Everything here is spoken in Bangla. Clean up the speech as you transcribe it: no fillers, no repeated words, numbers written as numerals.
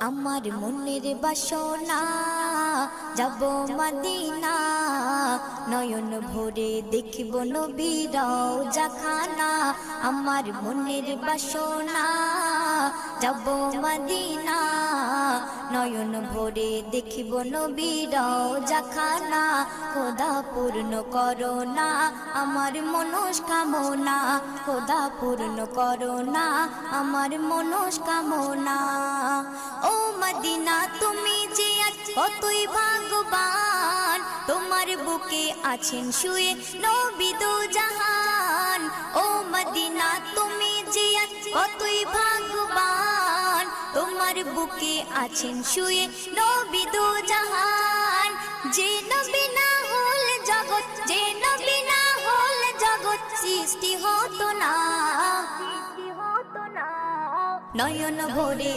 আমার মনের বাসনা যাব মদিনা, নয়ন ভরে দেখিব নবীর রওজা খানা। আমার মনের বাসনা যাব মদিনা, নয়ন ভরে দেখিব নবীর রওজা খানা। খোদা পূর্ণ করো না আমার মনস্কামনা, খোদা পূর্ণ করো না আমার মনস্কামনা। ও মদিনা তুমি যে কতই ভাগ্যবান, তোমার বুকে আছেন শুয়ে নবী দো জাহান। ও মদিনা তুমি যে কতই ভাগ্যবান, তোমার বুকে আছেন শুয়ে নবী দো জাহান। যে নবী না হল জগৎ, যে নবী না হল জগৎ সৃষ্টি হতো না। নয়ন ভরে